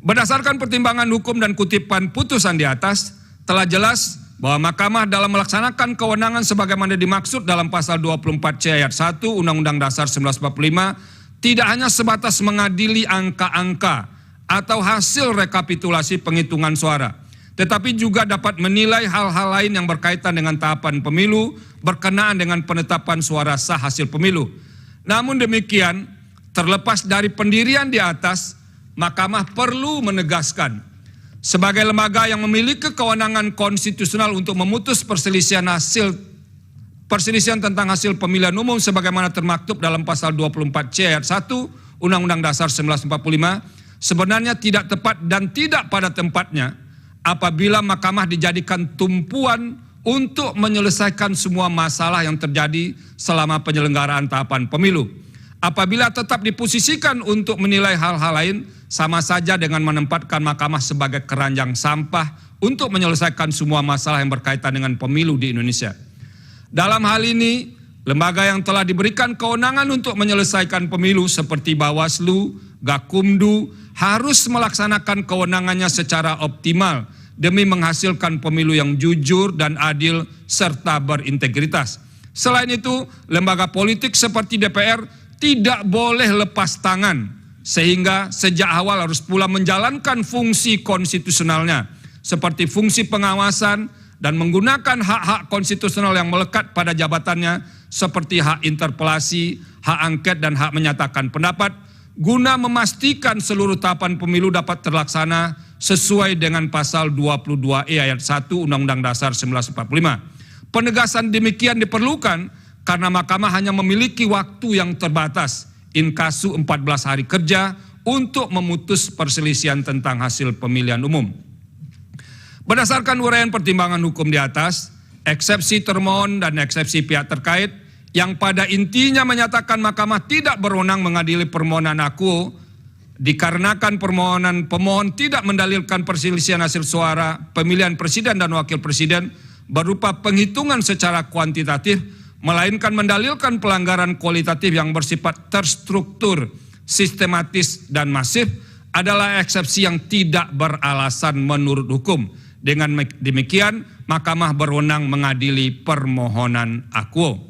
Berdasarkan pertimbangan hukum dan kutipan putusan di atas, telah jelas bahwa Mahkamah dalam melaksanakan kewenangan sebagaimana dimaksud dalam pasal 24C ayat 1 Undang-Undang Dasar 1945 tidak hanya sebatas mengadili angka-angka atau hasil rekapitulasi penghitungan suara, tetapi juga dapat menilai hal-hal lain yang berkaitan dengan tahapan pemilu berkenaan dengan penetapan suara sah hasil pemilu. Namun demikian, terlepas dari pendirian di atas, Mahkamah perlu menegaskan sebagai lembaga yang memiliki kewenangan konstitusional untuk memutus perselisihan tentang hasil pemilihan umum sebagaimana termaktub dalam pasal 24C ayat 1 Undang-Undang Dasar 1945 sebenarnya tidak tepat dan tidak pada tempatnya apabila Mahkamah dijadikan tumpuan untuk menyelesaikan semua masalah yang terjadi selama penyelenggaraan tahapan pemilu. Apabila tetap diposisikan untuk menilai hal-hal lain, sama saja dengan menempatkan Mahkamah sebagai keranjang sampah untuk menyelesaikan semua masalah yang berkaitan dengan pemilu di Indonesia. Dalam hal ini, lembaga yang telah diberikan kewenangan untuk menyelesaikan pemilu seperti Bawaslu, Gakumdu harus melaksanakan kewenangannya secara optimal demi menghasilkan pemilu yang jujur dan adil serta berintegritas. Selain itu, lembaga politik seperti DPR tidak boleh lepas tangan, sehingga sejak awal harus pula menjalankan fungsi konstitusionalnya, seperti fungsi pengawasan dan menggunakan hak-hak konstitusional yang melekat pada jabatannya, seperti hak interpelasi, hak angket, dan hak menyatakan pendapat, guna memastikan seluruh tahapan pemilu dapat terlaksana sesuai dengan pasal 22E ayat 1 Undang-Undang Dasar 1945. Penegasan demikian diperlukan karena Mahkamah hanya memiliki waktu yang terbatas, inkasu 14 hari kerja, untuk memutus perselisihan tentang hasil pemilihan umum. Berdasarkan uraian pertimbangan hukum di atas, eksepsi termohon dan eksepsi pihak terkait yang pada intinya menyatakan Mahkamah tidak berwenang mengadili permohonan akuo dikarenakan pemohon tidak mendalilkan perselisihan hasil suara pemilihan presiden dan wakil presiden berupa penghitungan secara kuantitatif, melainkan mendalilkan pelanggaran kualitatif yang bersifat terstruktur, sistematis, dan masif, adalah eksepsi yang tidak beralasan menurut hukum. Dengan demikian, Mahkamah berwenang mengadili permohonan akuo.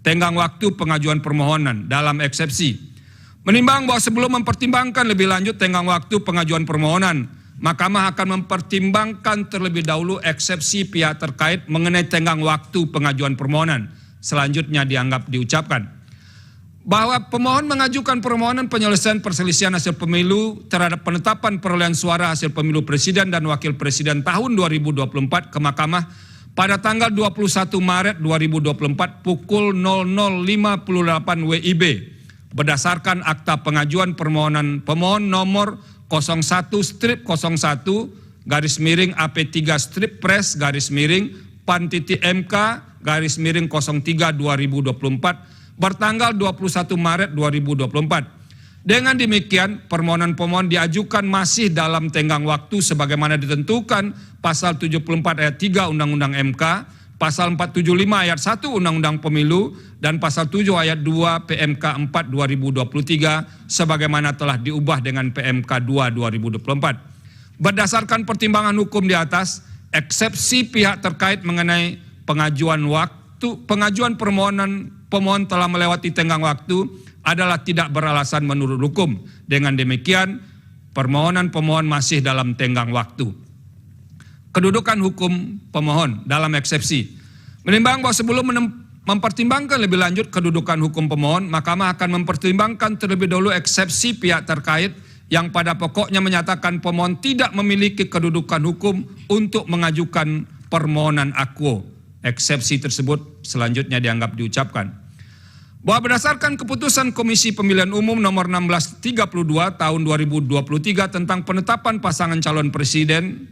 Tenggang waktu pengajuan permohonan dalam eksepsi. Menimbang bahwa sebelum mempertimbangkan lebih lanjut tenggang waktu pengajuan permohonan, Mahkamah akan mempertimbangkan terlebih dahulu eksepsi pihak terkait mengenai tenggang waktu pengajuan permohonan. Selanjutnya dianggap diucapkan bahwa pemohon mengajukan permohonan penyelesaian perselisihan hasil pemilu terhadap penetapan perolehan suara hasil pemilu presiden dan wakil presiden tahun 2024 ke Mahkamah pada tanggal 21 Maret 2024 pukul 00.58 WIB berdasarkan akta pengajuan permohonan pemohon nomor 01/01 /AP3/Pres/PAN.MK /03/2024 bertanggal 21 Maret 2024. Dengan demikian, permohonan pemohon diajukan masih dalam tenggang waktu sebagaimana ditentukan pasal 74 ayat 3 Undang-Undang MK, pasal 475 ayat 1 Undang-Undang Pemilu, dan pasal 7 ayat 2 PMK 4 2023 sebagaimana telah diubah dengan PMK 2 2024. Berdasarkan pertimbangan hukum di atas, eksepsi pihak terkait mengenai pengajuan pemohon telah melewati tenggang waktu adalah tidak beralasan menurut hukum. Dengan demikian, permohonan pemohon masih dalam tenggang waktu. Kedudukan hukum pemohon dalam eksepsi. Menimbang bahwa sebelum mempertimbangkan lebih lanjut kedudukan hukum pemohon, Mahkamah akan mempertimbangkan terlebih dahulu eksepsi pihak terkait yang pada pokoknya menyatakan pemohon tidak memiliki kedudukan hukum untuk mengajukan permohonan akuo. Eksepsi tersebut selanjutnya dianggap diucapkan. Bahwa berdasarkan keputusan Komisi Pemilihan Umum nomor 1632 tahun 2023 tentang penetapan pasangan calon presiden,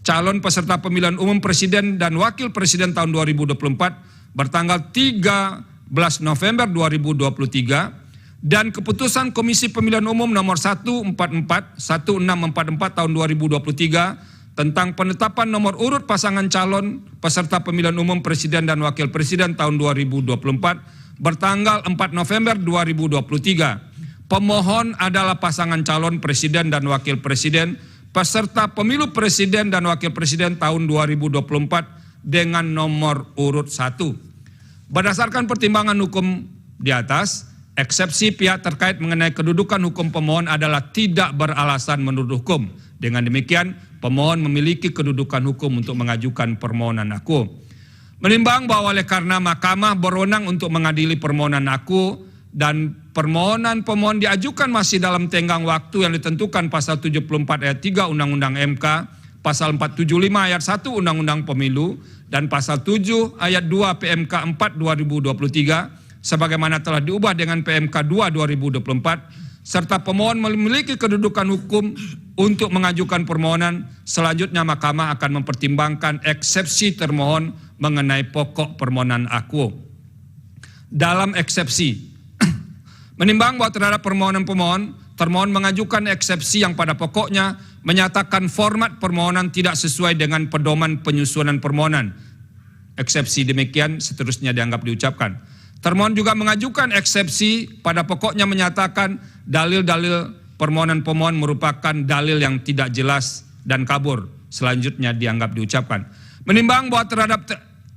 calon peserta pemilihan umum presiden dan wakil presiden tahun 2024 bertanggal 13 November 2023 dan keputusan Komisi Pemilihan Umum nomor 1644 tahun 2023 tentang penetapan nomor urut pasangan calon peserta pemilihan umum presiden dan wakil presiden tahun 2024 bertanggal 4 November 2023. pemohon adalah pasangan calon presiden dan wakil presiden peserta pemilu presiden dan wakil presiden tahun 2024 dengan nomor urut 1. Berdasarkan pertimbangan hukum di atas, eksepsi pihak terkait mengenai kedudukan hukum pemohon adalah tidak beralasan menurut hukum. Dengan demikian, pemohon memiliki kedudukan hukum untuk mengajukan permohonan aku. Menimbang bahwa oleh karena mahkamah berwenang untuk mengadili permohonan aku dan permohonan pemohon diajukan masih dalam tenggang waktu yang ditentukan pasal 74 ayat 3 Undang-Undang MK, pasal 475 ayat 1 Undang-Undang Pemilu, dan pasal 7 ayat 2 PMK 4 2023, sebagaimana telah diubah dengan PMK 2 2024, serta pemohon memiliki kedudukan hukum untuk mengajukan permohonan, selanjutnya mahkamah akan mempertimbangkan eksepsi termohon mengenai pokok permohonan aku. Dalam eksepsi, menimbang bahwa terhadap permohonan pemohon, termohon mengajukan eksepsi yang pada pokoknya menyatakan format permohonan tidak sesuai dengan pedoman penyusunan permohonan. Eksepsi demikian seterusnya dianggap diucapkan. Termohon juga mengajukan eksepsi pada pokoknya menyatakan dalil-dalil permohonan pemohon merupakan dalil yang tidak jelas dan kabur. Selanjutnya dianggap diucapkan. Menimbang bahwa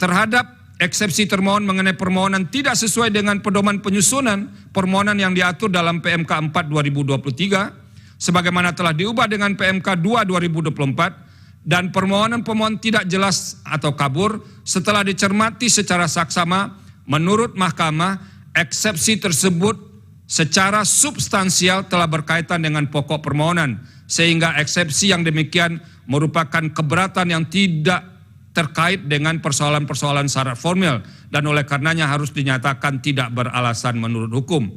terhadap eksepsi termohon mengenai permohonan tidak sesuai dengan pedoman penyusunan permohonan yang diatur dalam PMK 4 2023, sebagaimana telah diubah dengan PMK 2 2024, dan permohonan pemohon tidak jelas atau kabur, setelah dicermati secara saksama, menurut mahkamah, eksepsi tersebut secara substansial telah berkaitan dengan pokok permohonan, sehingga eksepsi yang demikian merupakan keberatan yang tidak terkait dengan persoalan-persoalan syarat formil dan oleh karenanya harus dinyatakan tidak beralasan menurut hukum.